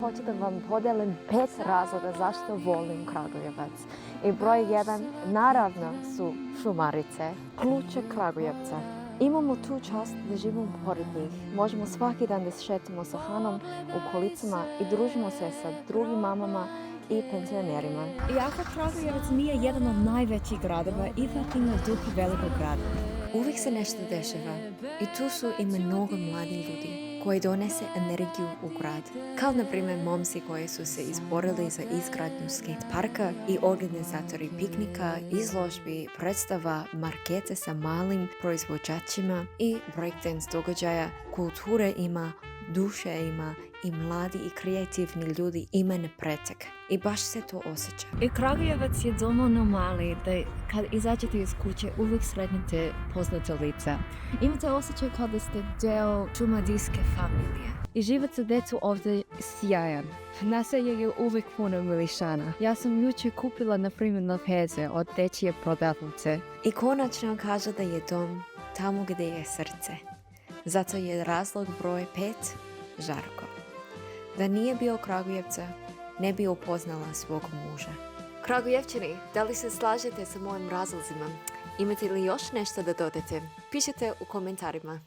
Hoću da vam podelim 5 razloga zašto volim Kragujevac. I broj 1, naravno, su šumarice, ključe Kragujevca. Imamo tu čast da živimo pored njih. Možemo svaki dan da šetamo sa Hanom u kolicima i družimo se sa drugim mamama i penzionerima. Iako Kragujevac nije jedan od najvećih gradova, ipak ima duh velikog grada. Uvijek se nešto dešava i tu su i mnogo mladih ljudi koji donese energiju u grad. Kao na primjer momci koji su se izborili za izgradnju skate parka i organizatori piknika, izložbi, predstava, markete sa malim proizvođačima i breakdance događaja. Kulture ima, duše ima i mladi i kreativni ljudi imaju pretek. I baš se to osjeća. I Kragujevac je dovoljno mali da kad izađete iz kuće uvijek sretnete poznata lica. Imate osjećaj kao da ste deo šumadijske familije. I život za djecu ovdje sjajan. Naselje je uvijek puno milišana. Ja sam jučer kupila na primjer lepeze od dečje prodavnice. I konačno kaže da je dom tamo gdje je srce. Zato je razlog broj 5 Žarko. Da nije bio Kragujevca, ne bi upoznala svog muža. Kragujevčani, da li se slažete sa mojim razlozima? Imate li još nešto da dodate? Pišite u komentarima.